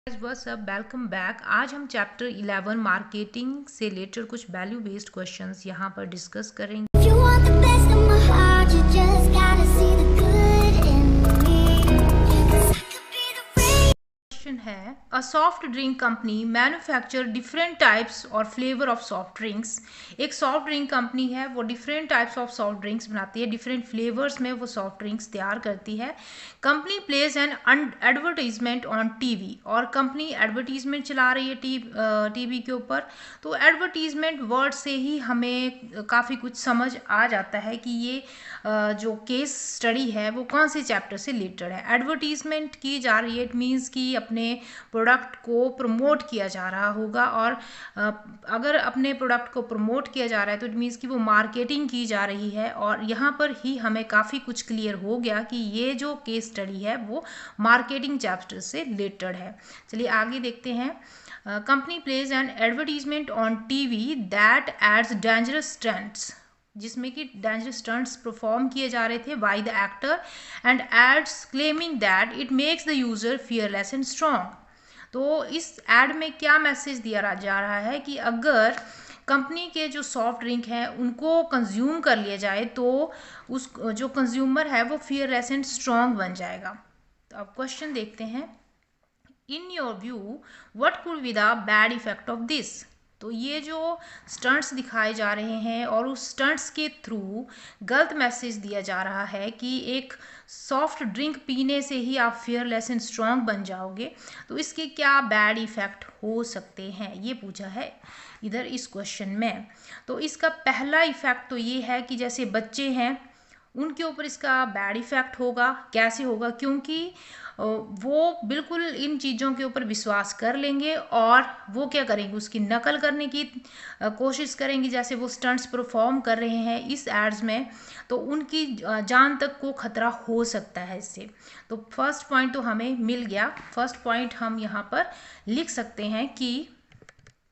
What's up, welcome back. आज हम chapter 11 marketing से रिलेटेड कुछ वैल्यू बेस्ड क्वेश्चंस यहाँ पर डिस्कस करेंगे। If you want the best of my heart, you just gotta see the good in me. 'Cause I could be the rain. Question है, a soft drink company manufacture different types और flavour of soft drinks. एक soft drink company है, वो different types of soft drinks बनाती है, different flavours में वो soft drinks तैयार करती है। Company plays an advertisement on TV, और कंपनी एडवर्टीजमेंट चला रही है टीवी के ऊपर। तो एडवर्टीजमेंट वर्ड से ही हमें काफ़ी कुछ समझ आ जाता है कि ये जो केस स्टडी है वो कौन से चैप्टर से रिलेटेड है। एडवर्टीजमेंट की जा रही है, इट मीन्स कि अपने प्रोडक्ट को प्रमोट किया जा रहा होगा, और अगर अपने प्रोडक्ट को प्रमोट किया जा रहा है तो इट मीन्स कि वो मार्केटिंग की जा रही है। और यहाँ पर ही हमें काफ़ी कुछ क्लियर हो गया कि ये जो केस स्टडी है वो मार्केटिंग चैप्टर से रिलेटेड है। चलिए आगे देखते हैं। Company plays an advertisement on TV that ads dangerous stunts, जिसमें कि डेंजरस स्टंट्स परफॉर्म किए जा रहे थे by the actor, and ads claiming that it makes the user fearless and strong. तो इस एड में क्या मैसेज दिया जा रहा है कि अगर कंपनी के जो सॉफ्ट ड्रिंक हैं उनको कंज्यूम कर लिया जाए तो उस जो कंज्यूमर है वो फियरलेस एंड स्ट्रॉन्ग बन जाएगा। तो अब क्वेश्चन देखते हैं, in your view what could be the bad effect of this. तो ये जो स्टंट्स दिखाए जा रहे हैं और उस स्टंट्स के थ्रू गलत मैसेज दिया जा रहा है कि एक सॉफ्ट ड्रिंक पीने से ही आप फियरलेस एंड स्ट्रॉन्ग बन जाओगे, तो इसके क्या बैड इफ़ेक्ट हो सकते हैं, ये पूछा है इधर इस क्वेश्चन में। तो इसका पहला इफ़ेक्ट तो ये है कि जैसे बच्चे हैं उनके ऊपर इसका बैड इफ़ेक्ट होगा। कैसे होगा? क्योंकि वो बिल्कुल इन चीज़ों के ऊपर विश्वास कर लेंगे और वो क्या करेंगे, उसकी नकल करने की कोशिश करेंगे, जैसे वो स्टंट्स परफॉर्म कर रहे हैं इस एड्स में, तो उनकी जान तक को खतरा हो सकता है इससे। तो फर्स्ट पॉइंट तो हमें मिल गया। फर्स्ट पॉइंट हम यहाँ पर लिख सकते हैं कि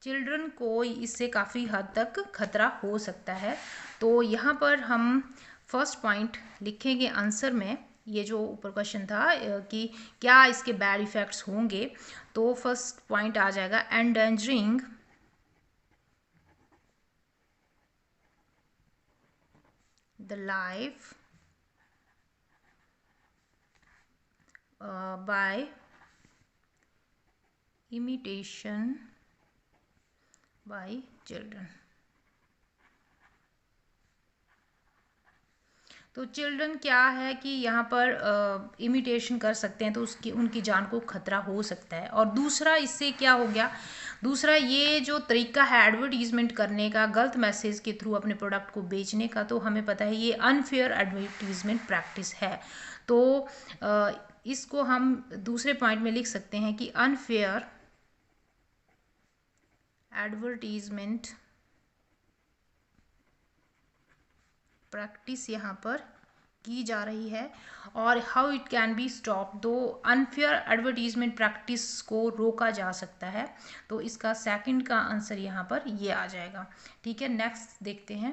चिल्ड्रन को इससे काफ़ी हद तक खतरा हो सकता है। तो यहाँ पर हम फर्स्ट पॉइंट लिखेंगे आंसर में। ये जो ऊपर क्वेश्चन था कि क्या इसके बैड इफ़ेक्ट्स होंगे, तो फर्स्ट पॉइंट आ जाएगा endangering the life by imitation by children. तो चिल्ड्रन क्या है कि यहाँ पर इमिटेशन कर सकते हैं, तो उसकी उनकी जान को खतरा हो सकता है। और दूसरा इससे क्या हो गया, दूसरा ये जो तरीका है एडवर्टीजमेंट करने का, गलत मैसेज के थ्रू अपने प्रोडक्ट को बेचने का, तो हमें पता है ये अनफेयर एडवर्टीजमेंट प्रैक्टिस है। तो इसको हम दूसरे पॉइंट में लिख सकते हैं कि अनफेयर एडवर्टीजमेंट प्रैक्टिस यहाँ पर की जा रही है, और how it can be stop. दो अनफेयर एडवर्टीजमेंट प्रैक्टिस को रोका जा सकता है। तो इसका सेकंड का आंसर यहाँ पर ये आ जाएगा। ठीक है, नेक्स्ट देखते हैं।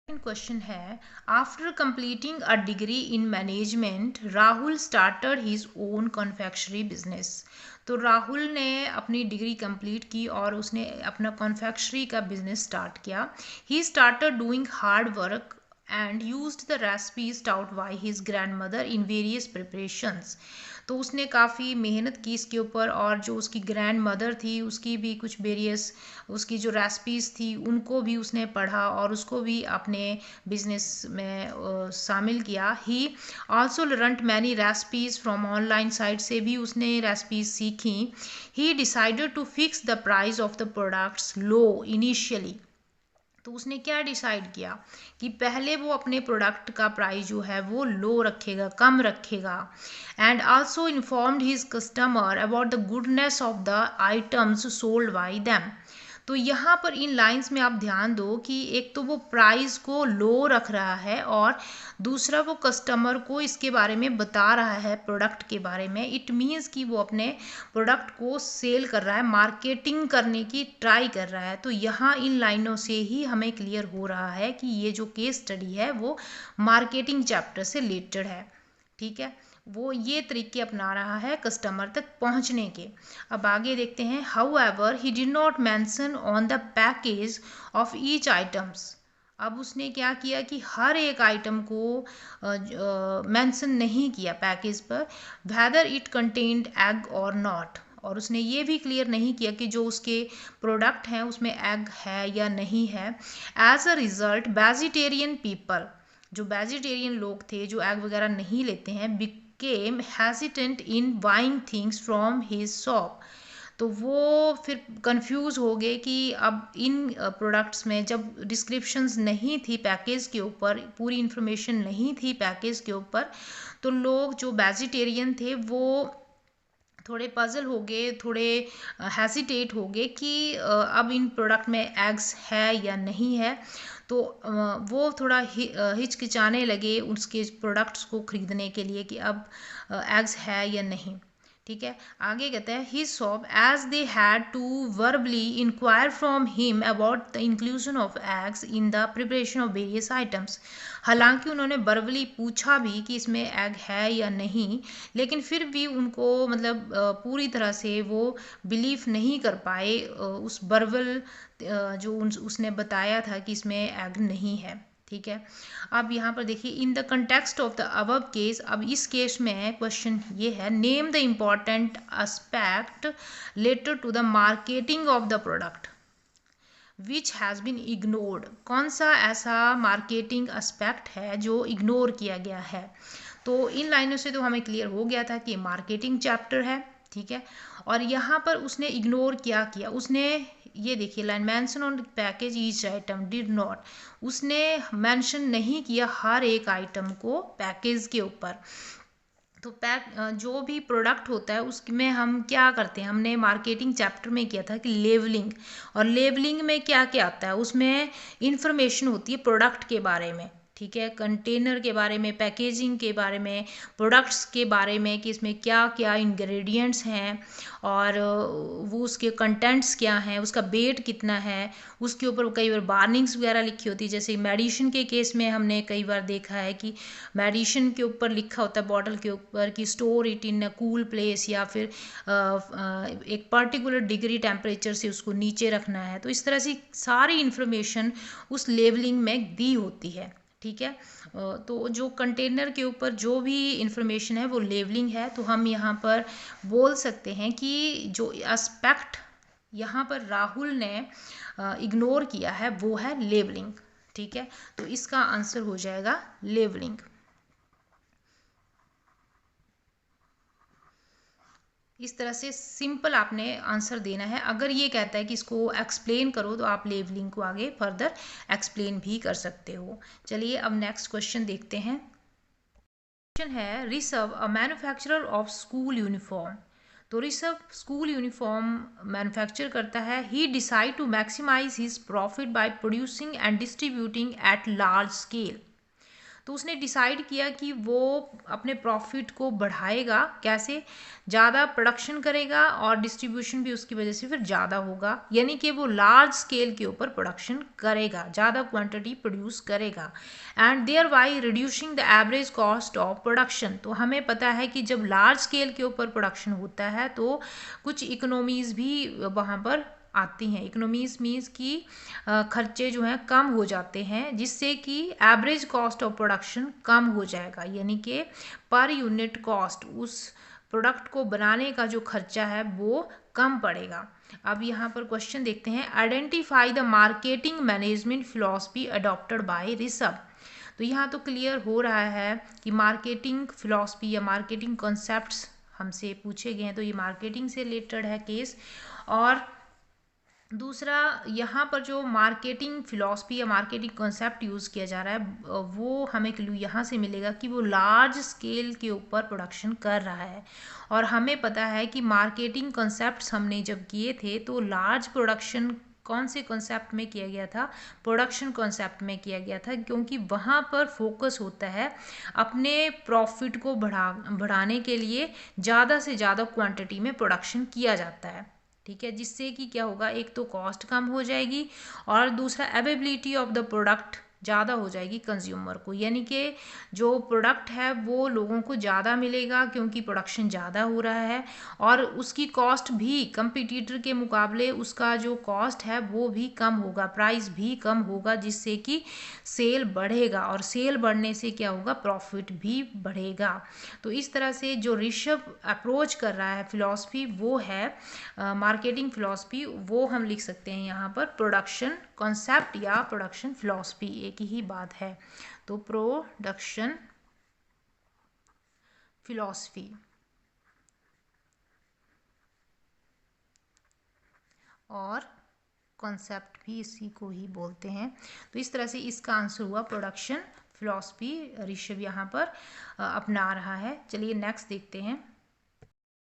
सेकंड क्वेश्चन है, after completing a degree in management Rahul started his own confectionery business. तो राहुल ने अपनी डिग्री कंप्लीट की और उसने अपना कॉन्फेक्शनरी का बिजनेस स्टार्ट किया। He started doing hard work and used the recipes taut by his grandmother in various preparations. तो उसने काफ़ी मेहनत की इसके ऊपर, और जो उसकी ग्रैंड मदर थी उसकी भी कुछ वेरियस उसकी जो रेसिपीज़ थी उनको भी उसने पढ़ा और उसको भी अपने बिजनेस में शामिल किया। He also learned many recipes from online site से भी उसने रेसिपीज़ सीखी। He decided to fix the price of the products low initially. तो उसने क्या डिसाइड किया कि पहले वो अपने प्रोडक्ट का प्राइस जो है वो लो रखेगा, कम रखेगा। And also informed his customer about the goodness of the items sold by them. तो यहाँ पर इन लाइंस में आप ध्यान दो कि एक तो वो प्राइस को लो रख रहा है और दूसरा वो कस्टमर को इसके बारे में बता रहा है, प्रोडक्ट के बारे में। इट मीन्स कि वो अपने प्रोडक्ट को सेल कर रहा है, मार्केटिंग करने की ट्राई कर रहा है। तो यहाँ इन लाइनों से ही हमें क्लियर हो रहा है कि ये जो केस स्टडी है वो मार्केटिंग चैप्टर से रिलेटेड है। ठीक है, वो ये तरीके अपना रहा है कस्टमर तक पहुंचने के। अब आगे देखते हैं, however he did not mention on the package of each items. अब उसने क्या किया कि हर एक आइटम को मेंशन नहीं किया पैकेज पर, वेदर इट कंटेन्ड एग और नॉट, और उसने ये भी क्लियर नहीं किया कि जो उसके प्रोडक्ट हैं उसमें एग है या नहीं है। As a result vegetarian people, जो वेजिटेरियन लोग थे जो एग वगैरह नहीं लेते हैं, became hesitant in buying things from his shop. तो वो फिर कंफ्यूज हो गए कि अब इन प्रोडक्ट्स में जब डिस्क्रिप्शंस नहीं थी पैकेज के ऊपर, पूरी इन्फॉर्मेशन नहीं थी पैकेज के ऊपर, तो लोग जो वेजिटेरियन थे वो थोड़े पजल हो गए, थोड़े हेसिटेट हो गए कि अब इन प्रोडक्ट में एग्स है या नहीं है। तो वो थोड़ा हिचकिचाने लगे उसके प्रोडक्ट्स को ख़रीदने के लिए कि अब एग्स है या नहीं। ठीक है, आगे कहते हैं, his shop as they had to verbally inquire from him about the inclusion of eggs in the preparation of various items. हालांकि उन्होंने वर्बली पूछा भी कि इसमें एग है या नहीं, लेकिन फिर भी उनको मतलब पूरी तरह से वो बिलीव नहीं कर पाए उस वर्बल जो उसने बताया था कि इसमें एग नहीं है। ठीक है, अब यहाँ पर देखिए, in the context of the above case, अब इस केस में क्वेश्चन ये है, name the important aspect related to the marketing of the product which has been ignored. कौन सा ऐसा मार्केटिंग एस्पेक्ट है जो इग्नोर किया गया है। तो इन लाइनों से तो हमें क्लियर हो गया था कि मार्केटिंग चैप्टर है। ठीक है, और यहाँ पर उसने इग्नोर क्या किया, उसने ये देखिए line, mention on package each item did not, उसने मेंशन नहीं किया हर एक आइटम को पैकेज के ऊपर। तो जो भी प्रोडक्ट होता है उसमें हम क्या करते हैं, हमने मार्केटिंग चैप्टर में किया था कि लेवलिंग, और लेवलिंग में क्या क्या आता है, उसमें इंफॉर्मेशन होती है प्रोडक्ट के बारे में। ठीक है, कंटेनर के बारे में, पैकेजिंग के बारे में, प्रोडक्ट्स के बारे में कि इसमें क्या क्या इंग्रेडिएंट्स हैं और वो उसके कंटेंट्स क्या हैं, उसका वेट कितना है, उसके ऊपर कई बार वार्निंग्स वगैरह लिखी होती है। जैसे मेडिसिन के केस में हमने कई बार देखा है कि मेडिसिन के ऊपर लिखा होता है बॉटल के ऊपर कि store it in a cool place, या फिर एक पर्टिकुलर डिग्री टेम्परेचर से उसको नीचे रखना है। तो इस तरह से सारी इन्फॉर्मेशन उस लेवलिंग में दी होती है। ठीक है, तो जो कंटेनर के ऊपर जो भी इंफॉर्मेशन है वो लेवलिंग है। तो हम यहाँ पर बोल सकते हैं कि जो एस्पेक्ट यहाँ पर राहुल ने इग्नोर किया है वो है लेवलिंग। ठीक है, तो इसका आंसर हो जाएगा लेवलिंग। इस तरह से सिंपल आपने आंसर देना है। अगर ये कहता है कि इसको एक्सप्लेन करो तो आप लेवलिंग को आगे फर्दर एक्सप्लेन भी कर सकते हो। चलिए अब नेक्स्ट क्वेश्चन देखते हैं। क्वेश्चन है, Rishabh a manufacturer of school uniform. तो ऋषभ स्कूल यूनिफॉर्म मैन्युफैक्चर करता है। He decide to maximize his profit by producing and distributing at large scale. तो उसने डिसाइड किया कि वो अपने प्रॉफिट को बढ़ाएगा, कैसे, ज़्यादा प्रोडक्शन करेगा और डिस्ट्रीब्यूशन भी उसकी वजह से फिर ज़्यादा होगा, यानी कि वो लार्ज स्केल के ऊपर प्रोडक्शन करेगा, ज़्यादा क्वांटिटी प्रोड्यूस करेगा, and thereby reducing the average cost of production. तो हमें पता है कि जब लार्ज स्केल के ऊपर प्रोडक्शन होता है तो कुछ इकोनॉमीज़ भी वहाँ पर आती हैं। इकोनॉमीज मीन्स की खर्चे जो हैं कम हो जाते हैं, जिससे कि एवरेज कॉस्ट ऑफ प्रोडक्शन कम हो जाएगा, यानी कि पर यूनिट कॉस्ट, उस प्रोडक्ट को बनाने का जो खर्चा है वो कम पड़ेगा। अब यहाँ पर क्वेश्चन देखते हैं, identify the marketing management philosophy adopted bye Rishabh. तो यहाँ तो क्लियर हो रहा है कि मार्केटिंग फिलॉसफी या मार्केटिंग कॉन्सेप्ट्स हमसे पूछे गए हैं, तो ये मार्केटिंग से रिलेटेड है केस। और दूसरा, यहाँ पर जो मार्केटिंग फिलॉसफी या मार्केटिंग कॉन्सेप्ट यूज़ किया जा रहा है वो हमें क्लू यहाँ से मिलेगा कि वो लार्ज स्केल के ऊपर प्रोडक्शन कर रहा है। और हमें पता है कि मार्केटिंग कॉन्सेप्ट्स हमने जब किए थे तो लार्ज प्रोडक्शन कौन से कॉन्सेप्ट में किया गया था, प्रोडक्शन कॉन्सेप्ट में किया गया था, क्योंकि वहाँ पर फोकस होता है अपने प्रॉफिट को बढ़ाने के लिए ज़्यादा से ज़्यादा क्वांटिटी में प्रोडक्शन किया जाता है। ठीक है, जिससे कि क्या होगा, एक तो कॉस्ट कम हो जाएगी और दूसरा अवेबिलिटी ऑफ द प्रोडक्ट ज़्यादा हो जाएगी कंज्यूमर को, यानी कि जो प्रोडक्ट है वो लोगों को ज़्यादा मिलेगा क्योंकि प्रोडक्शन ज़्यादा हो रहा है, और उसकी कॉस्ट भी कंपटीटर के मुकाबले उसका जो कॉस्ट है वो भी कम होगा, प्राइस भी कम होगा, जिससे कि सेल बढ़ेगा, और सेल बढ़ने से क्या होगा, प्रॉफिट भी बढ़ेगा। तो इस तरह से जो ऋषभ अप्रोच कर रहा है फिलॉसफी वो है मार्केटिंग फिलॉसफी, वो हम लिख सकते हैं यहाँ पर प्रोडक्शन कॉन्सेप्ट या प्रोडक्शन फिलॉसफी, एक ही बात है। तो प्रोडक्शन फिलॉसफी और कॉन्सेप्ट भी इसी को ही बोलते हैं। तो इस तरह से इसका आंसर हुआ प्रोडक्शन फिलॉसफी, ऋषभ यहाँ पर अपना रहा है। चलिए नेक्स्ट देखते हैं।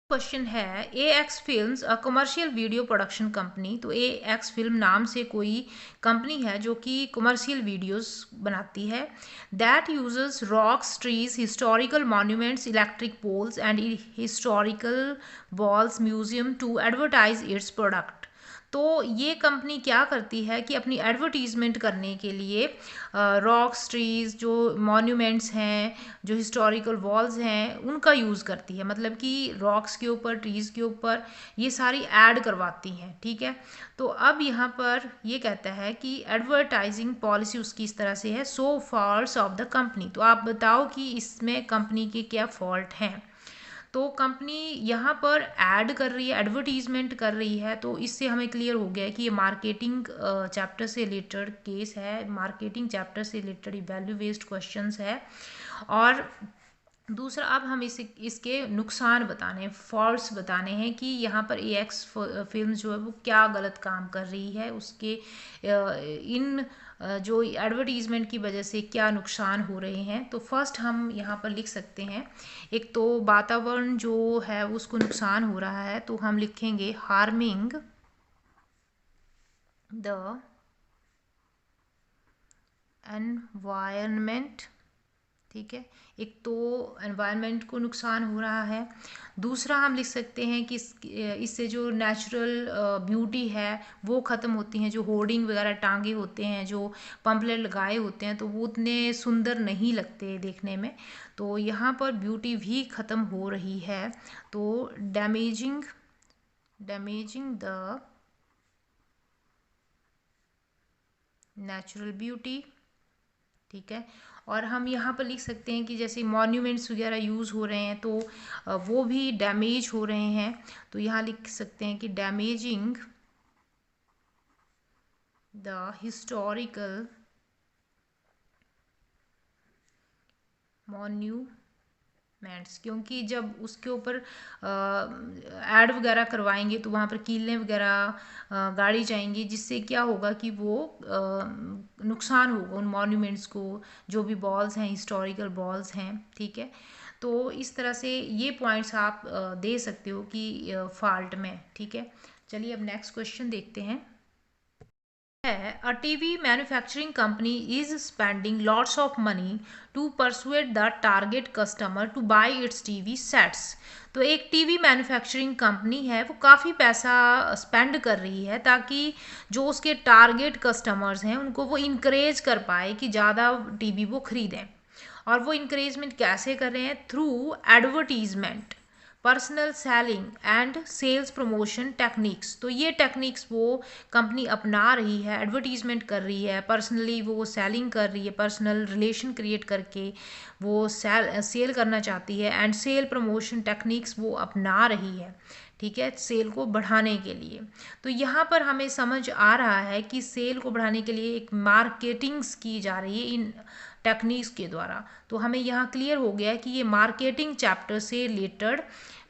क्वेश्चन है, A X films a commercial video production company. तो ए एक्स फिल्म नाम से कोई कंपनी है जो कि कमर्शियल वीडियोस बनाती है। That uses rocks, trees, historical monuments, electric poles and historical walls museum to advertise its product. तो ये कंपनी क्या करती है कि अपनी एडवर्टीजमेंट करने के लिए रॉक्स, ट्रीज, जो मॉन्यूमेंट्स हैं, जो हिस्टोरिकल वॉल्स हैं, उनका यूज़ करती है। मतलब कि रॉक्स के ऊपर, ट्रीज़ के ऊपर ये सारी ऐड करवाती हैं, ठीक है। तो अब यहाँ पर ये कहता है कि एडवर्टाइजिंग पॉलिसी उसकी इस तरह से है, सो फॉल्ट्स ऑफ द कंपनी। तो आप बताओ कि इसमें कंपनी के क्या फॉल्ट हैं। तो कंपनी यहाँ पर ऐड कर रही है, एडवर्टीजमेंट कर रही है, तो इससे हमें क्लियर हो गया कि ये मार्केटिंग चैप्टर से रिलेटेड केस है, मार्केटिंग चैप्टर से रिलेटेड वैल्यू बेस्ड क्वेश्चंस है। और दूसरा, अब हम इसके नुकसान बताने, फॉल्ट्स बताने हैं कि यहाँ पर ए एक्स फिल्म जो है वो क्या गलत काम कर रही है, उसके इन जो एडवर्टीज़मेंट की वजह से क्या नुकसान हो रहे हैं। तो फर्स्ट हम यहाँ पर लिख सकते हैं, एक तो वातावरण जो है उसको नुकसान हो रहा है, तो हम लिखेंगे हार्मिंग द एनवायरनमेंट, ठीक है। एक तो एनवायरनमेंट को नुकसान हो रहा है। दूसरा हम लिख सकते हैं कि इससे जो नेचुरल ब्यूटी है वो ख़त्म होती हैं, जो होर्डिंग वगैरह टांगे होते हैं, जो पंपलेट लगाए होते हैं, तो वो उतने सुंदर नहीं लगते देखने में, तो यहाँ पर ब्यूटी भी ख़त्म हो रही है। तो डैमेजिंग द नेचुरल ब्यूटी, ठीक है। और हम यहाँ पर लिख सकते हैं कि जैसे मॉन्यूमेंट्स वगैरह यूज़ हो रहे हैं तो वो भी डैमेज हो रहे हैं, तो यहाँ लिख सकते हैं कि डैमेजिंग द हिस्टोरिकल मॉन्यूमेंट्स, क्योंकि जब उसके ऊपर ऐड वगैरह करवाएंगे तो वहाँ पर कीलें वगैरह गाड़ी जाएंगी, जिससे क्या होगा कि वो नुकसान होगा उन मॉन्यूमेंट्स को, जो भी बॉल्स हैं, हिस्टोरिकल बॉल्स हैं, ठीक है। तो इस तरह से ये पॉइंट्स आप दे सकते हो कि फॉल्ट में, ठीक है। चलिए अब नेक्स्ट क्वेश्चन देखते हैं। A TV manufacturing company is spending lots of money to persuade the target customer to buy its TV sets. तो एक टीवी मैन्युफैक्चरिंग कंपनी है, वो काफ़ी पैसा स्पेंड कर रही है ताकि जो उसके टारगेट कस्टमर्स हैं उनको वो इनक्रेज कर पाए कि ज़्यादा टीवी वो ख़रीदें। और वो इनक्रेजमेंट कैसे कर रहे हैं, through advertisement, personal selling and sales promotion techniques. तो ये टेक्निक्स वो कंपनी अपना रही है, एडवर्टीजमेंट कर रही है, पर्सनली वो सेलिंग कर रही है, पर्सनल रिलेशन क्रिएट करके वो सेल करना चाहती है, एंड सेल प्रमोशन टेक्निक्स वो अपना रही है, ठीक है, सेल को बढ़ाने के लिए। तो यहाँ पर हमें समझ आ रहा है कि सेल को बढ़ाने के लिए एक मार्केटिंग्स की जा रही है इन टेक्निक्स के द्वारा। तो हमें यहाँ क्लियर हो गया कि ये मार्केटिंग चैप्टर से रिलेटेड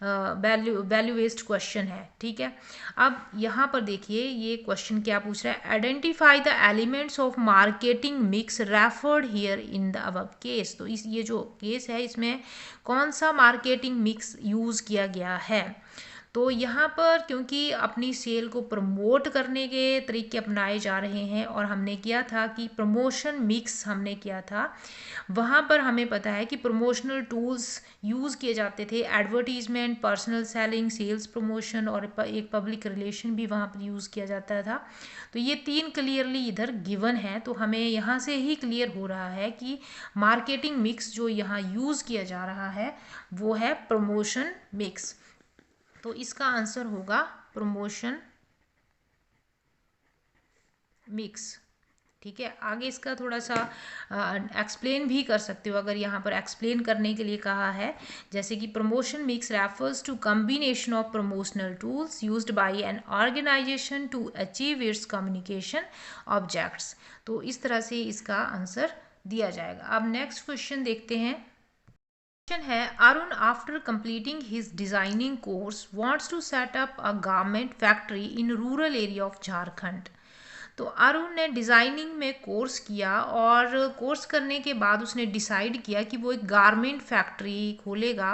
वैल्यू बेस्ड क्वेश्चन है, ठीक है। अब यहाँ पर देखिए ये क्वेश्चन क्या पूछ रहा है, identify the elements of marketing mix referred here in the above case. तो ये जो केस है इसमें कौन सा मार्केटिंग मिक्स यूज़ किया गया है। तो यहाँ पर क्योंकि अपनी सेल को प्रमोट करने के तरीके अपनाए जा रहे हैं और हमने किया था कि प्रमोशन मिक्स हमने किया था, वहाँ पर हमें पता है कि प्रमोशनल टूल्स यूज़ किए जाते थे, advertisement, personal selling, sales promotion और एक पब्लिक रिलेशन भी वहाँ पर यूज़ किया जाता था। तो ये 3 क्लियरली इधर गिवन है, तो हमें यहाँ से ही क्लियर हो रहा है कि मार्केटिंग मिक्स जो यहाँ यूज़ किया जा रहा है वो है प्रमोशन मिक्स। तो इसका आंसर होगा प्रमोशन मिक्स। ठीक है, आगे इसका थोड़ा सा एक्सप्लेन भी कर सकते हो अगर यहाँ पर एक्सप्लेन करने के लिए कहा है, जैसे कि promotion mix refers to combination of promotional tools used by an organization to achieve its communication objects. तो इस तरह से इसका आंसर दिया जाएगा। अब नेक्स्ट क्वेश्चन देखते हैं। क्वेश्चन है, Arun after completing his designing course wants to set up a garment factory in rural area of Jharkhand. तो अरुण ने डिज़ाइनिंग में कोर्स किया और कोर्स करने के बाद उसने डिसाइड किया कि वो एक गारमेंट फैक्ट्री खोलेगा,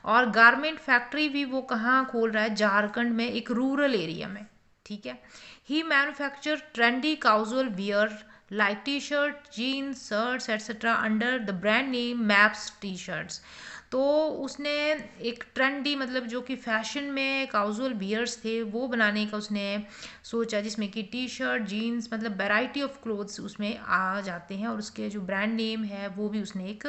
और गारमेंट फैक्ट्री भी वो कहाँ खोल रहा है, झारखंड में एक रूरल एरिया में। ठीक है, he manufacture trendy casual wear like T shirt, jeans, shirts etcetera under the brand name Maps T shirts. तो उसने एक ट्रेंडी मतलब जो कि फैशन में काउजुअल वियर्स थे वो बनाने का उसने सोचा, जिसमें कि टी शर्ट, जीन्स मतलब वैरायटी ऑफ क्लोथ्स उसमें आ जाते हैं, और उसके जो ब्रांड नेम है वो भी उसने एक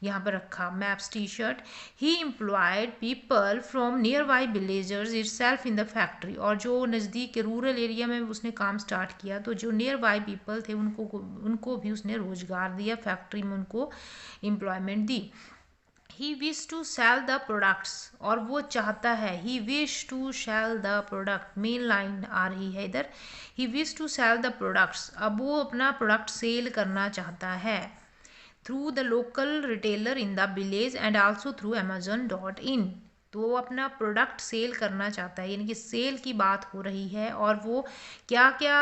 यहाँ पर रखा, maps T shirt. He employed people from near by villagers it self in the factory. और जो नज़दीक के रूरल एरिया में उसने काम स्टार्ट किया, तो जो नियर बाई पीपल थे उनको भी उसने रोज़गार दिया, फैक्ट्री में उनको एम्प्लॉयमेंट दी। He wish to sell the products, और वो चाहता है, he wish to sell the product, main line आ रही है इधर, he wish to sell the products. अब वो अपना प्रोडक्ट सेल करना चाहता है through the local retailer in the village and also through amazon.in। तो वो अपना प्रोडक्ट सेल करना चाहता है, यानी कि सेल की बात हो रही है। और वो क्या क्या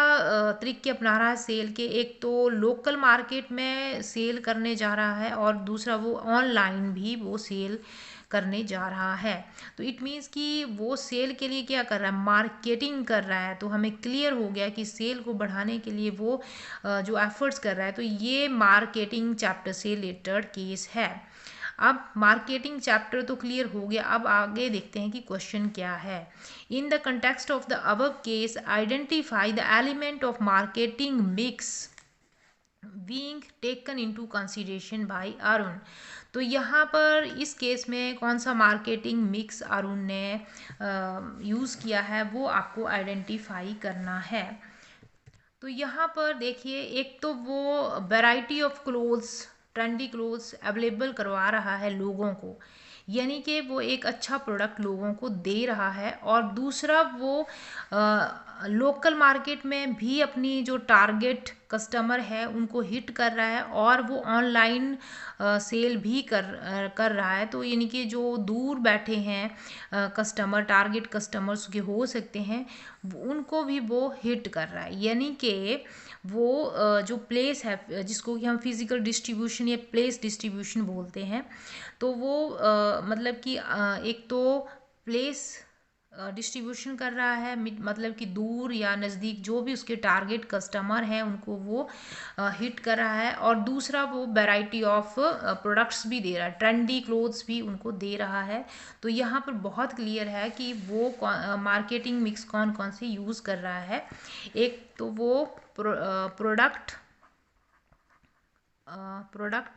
तरीके अपना रहा है सेल के, एक तो लोकल मार्केट में सेल करने जा रहा है और दूसरा वो ऑनलाइन भी वो सेल करने जा रहा है। तो इट मीन्स कि वो सेल के लिए क्या कर रहा है, मार्केटिंग कर रहा है। तो हमें क्लियर हो गया कि सेल को बढ़ाने के लिए वो जो एफर्ट्स कर रहा है, तो ये मार्केटिंग चैप्टर से रिलेटेड केस है। अब मार्केटिंग चैप्टर तो क्लियर हो गया, अब आगे देखते हैं कि क्वेश्चन क्या है। In the context of the above case identify the element of marketing mix being taken into consideration by Arun. तो यहाँ पर इस केस में कौन सा मार्केटिंग मिक्स अरुण ने यूज़ किया है वो आपको आइडेंटिफाई करना है। तो यहाँ पर देखिए, एक तो वो variety of clothes, trendy clothes available करवा रहा है लोगों को, यानी कि वो एक अच्छा प्रोडक्ट लोगों को दे रहा है। और दूसरा वो लोकल मार्केट में भी अपनी जो टारगेट कस्टमर है उनको हिट कर रहा है, और वो ऑनलाइन सेल भी कर रहा है। तो यानी कि जो दूर बैठे हैं कस्टमर, टारगेट कस्टमर्स के हो सकते हैं, उनको भी वो हिट कर रहा है। यानी कि वो जो प्लेस है जिसको कि हम फिज़िकल डिस्ट्रीब्यूशन या प्लेस डिस्ट्रीब्यूशन बोलते हैं, तो वो मतलब कि एक तो प्लेस डिस्ट्रीब्यूशन कर रहा है, मतलब कि दूर या नज़दीक जो भी उसके टारगेट कस्टमर हैं उनको वो हिट कर रहा है। और दूसरा वो वैरायटी ऑफ प्रोडक्ट्स भी दे रहा है, ट्रेंडी क्लोथ्स भी उनको दे रहा है। तो यहाँ पर बहुत क्लियर है कि वो मार्केटिंग मिक्स कौन कौन से यूज़ कर रहा है। एक तो वो प्रोडक्ट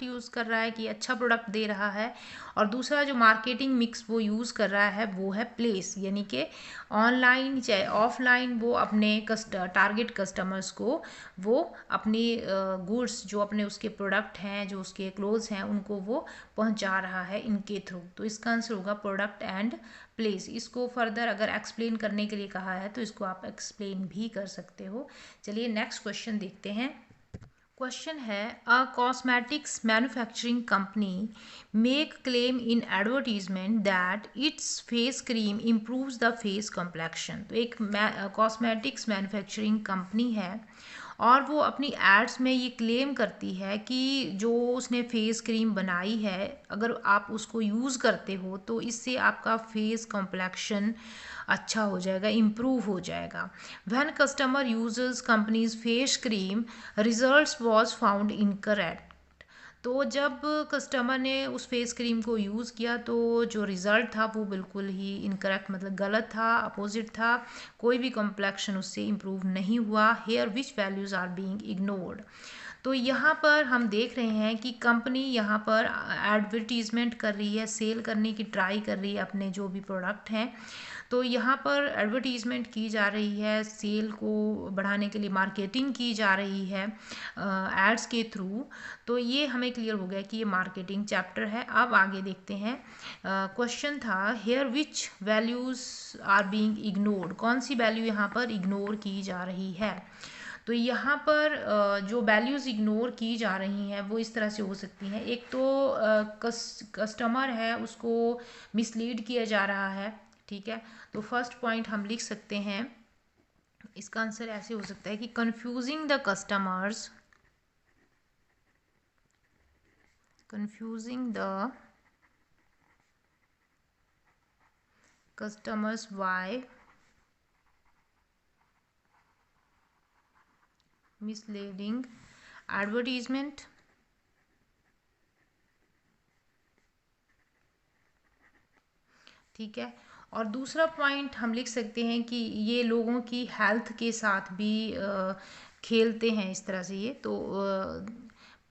यूज़ कर रहा है कि अच्छा प्रोडक्ट दे रहा है, और दूसरा जो मार्केटिंग मिक्स वो यूज़ कर रहा है वो है प्लेस, यानी कि ऑनलाइन चाहे ऑफलाइन वो अपने टारगेट कस्टमर्स को वो अपनी गुड्स जो अपने उसके प्रोडक्ट हैं, जो उसके क्लोथ्स हैं, उनको वो पहुंचा रहा है इनके थ्रू। तो इसका आंसर होगा प्रोडक्ट एंड प्लेस। इसको फर्दर अगर एक्सप्लेन करने के लिए कहा है तो इसको आप एक्सप्लेन भी कर सकते हो। चलिए नेक्स्ट क्वेश्चन देखते हैं। क्वेश्चन है, a cosmetics manufacturing company make claim in advertisement that its face cream improves the face complexion. तो एक कॉस्मेटिक्स मैन्युफैक्चरिंग कंपनी है और वो अपनी एड्स में ये क्लेम करती है कि जो उसने फेस क्रीम बनाई है, अगर आप उसको यूज़ करते हो तो इससे आपका फेस कॉम्प्लेक्शन अच्छा हो जाएगा, इम्प्रूव हो जाएगा। When customer uses companies face cream results was found incorrect. तो जब कस्टमर ने उस फेस क्रीम को यूज़ किया तो जो रिज़ल्ट था वो बिल्कुल ही इनकरेक्ट, मतलब गलत था, अपोजिट था। कोई भी कॉम्प्लेक्शन उससे इम्प्रूव नहीं हुआ। Here which values are being ignored. तो यहाँ पर हम देख रहे हैं कि कंपनी यहाँ पर एडवर्टीज़मेंट कर रही है, सेल करने की ट्राई कर रही है अपने जो भी प्रोडक्ट हैं। तो यहाँ पर एडवर्टीज़मेंट की जा रही है, सेल को बढ़ाने के लिए मार्केटिंग की जा रही है एड्स के थ्रू। तो ये हमें क्लियर हो गया कि ये मार्केटिंग चैप्टर है। अब आगे देखते हैं। क्वेश्चन था here which values are being ignored. कौन सी वैल्यू यहाँ पर इग्नोर की जा रही है? तो यहाँ पर जो वैल्यूज़ इग्नोर की जा रही हैं वो इस तरह से हो सकती हैं। एक तो कस्टमर है उसको मिसलीड किया जा रहा है, ठीक है। तो फर्स्ट पॉइंट हम लिख सकते हैं, इसका आंसर ऐसे हो सकता है कि confusing the customers by misleading advertisement, ठीक है। और दूसरा पॉइंट हम लिख सकते हैं कि ये लोगों की हेल्थ के साथ भी खेलते हैं इस तरह से। ये तो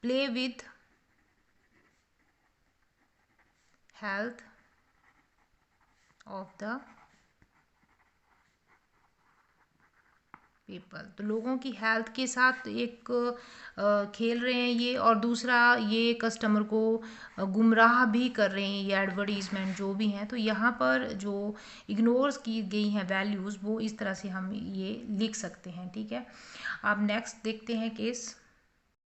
play with health of the people. तो लोगों की हेल्थ के साथ एक खेल रहे हैं ये। और दूसरा ये कस्टमर को गुमराह भी कर रहे हैं ये एडवर्टीज़मेंट जो भी हैं। तो यहाँ पर जो इग्नोर्स की गई हैं वैल्यूज़ वो इस तरह से हम ये लिख सकते हैं, ठीक है। अब नेक्स्ट देखते हैं केस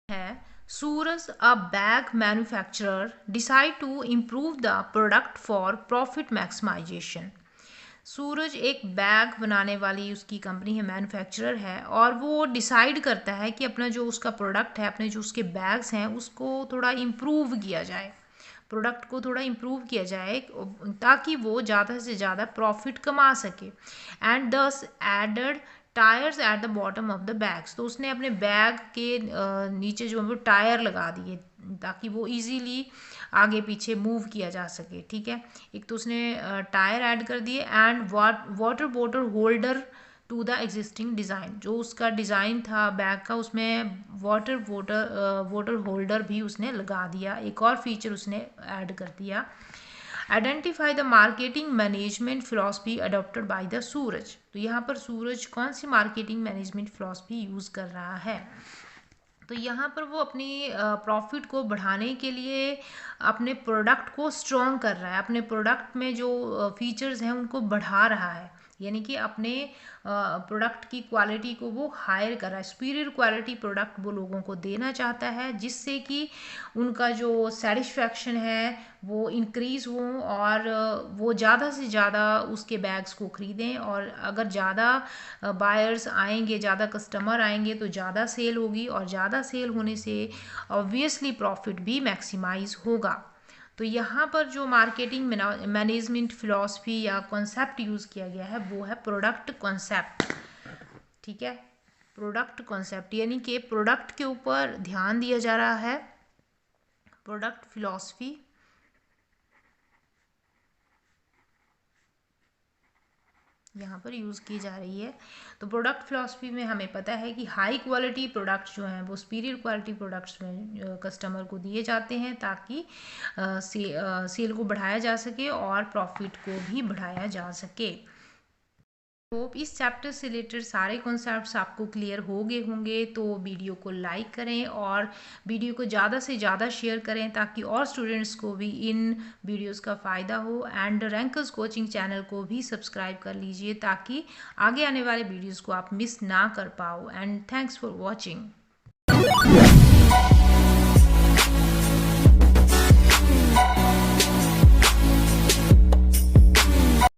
है Suraj a bag manufacturer decide to improve the product for profit maximization. Suraj एक बैग बनाने वाली उसकी कंपनी है, मैन्युफैक्चरर है, और वो डिसाइड करता है कि अपना जो उसका प्रोडक्ट है, अपने जो उसके बैग्स हैं उसको थोड़ा इम्प्रूव किया जाए, प्रोडक्ट को थोड़ा इम्प्रूव किया जाए ताकि वो ज़्यादा से ज़्यादा प्रॉफिट कमा सके। And thus added tyres at the bottom of the bags. तो उसने अपने बैग के नीचे जो है वो टायर लगा दिए ताकि वो इजीली आगे पीछे मूव किया जा सके, ठीक है। एक तो उसने टायर ऐड कर दिए and water bottle holder to the existing design. जो उसका डिज़ाइन था बैग का उसमें वाटर होल्डर भी उसने लगा दिया। एक और फीचर उसने ऐड कर दिया। Identify the marketing management philosophy adopted by the Suraj. तो यहाँ पर सूरज कौन सी मार्केटिंग मैनेजमेंट फिलॉसफी यूज़ कर रहा है? तो यहाँ पर वो अपनी प्रॉफिट को बढ़ाने के लिए अपने प्रोडक्ट को स्ट्रॉन्ग कर रहा है, अपने प्रोडक्ट में जो फीचर्स हैं उनको बढ़ा रहा है, यानी कि अपने प्रोडक्ट की क्वालिटी को वो हायर कर रहा है। सुपीरियर क्वालिटी प्रोडक्ट वो लोगों को देना चाहता है जिससे कि उनका जो सेटिस्फैक्शन है वो इंक्रीज़ हो और वो ज़्यादा से ज़्यादा उसके बैग्स को ख़रीदें। और अगर ज़्यादा बायर्स आएंगे, ज़्यादा कस्टमर आएंगे तो ज़्यादा सेल होगी, और ज़्यादा सेल होने से ऑब्वियसली प्रॉफिट भी मैक्सिमाइज होगा। तो यहाँ पर जो मार्केटिंग मैनेजमेंट फिलॉसफी या कॉन्सेप्ट यूज़ किया गया है वो है प्रोडक्ट कॉन्सेप्ट, ठीक है। प्रोडक्ट कॉन्सेप्ट यानी कि प्रोडक्ट के ऊपर ध्यान दिया जा रहा है। प्रोडक्ट फिलॉसफी यहाँ पर यूज़ की जा रही है। तो प्रोडक्ट फिलॉसफी में हमें पता है कि हाई क्वालिटी प्रोडक्ट्स जो हैं वो सुपीरियर क्वालिटी प्रोडक्ट्स में कस्टमर को दिए जाते हैं ताकि सेल को बढ़ाया जा सके और प्रॉफिट को भी बढ़ाया जा सके। होप इस चैप्टर से रिलेटेड सारे कॉन्सेप्ट्स आपको क्लियर हो गए होंगे। तो वीडियो को लाइक करें और वीडियो को ज़्यादा से ज़्यादा शेयर करें ताकि और स्टूडेंट्स को भी इन वीडियोस का फ़ायदा हो। एंड रैंकर्स कोचिंग चैनल को भी सब्सक्राइब कर लीजिए ताकि आगे आने वाले वीडियोस को आप मिस ना कर पाओ। And thanks for watching.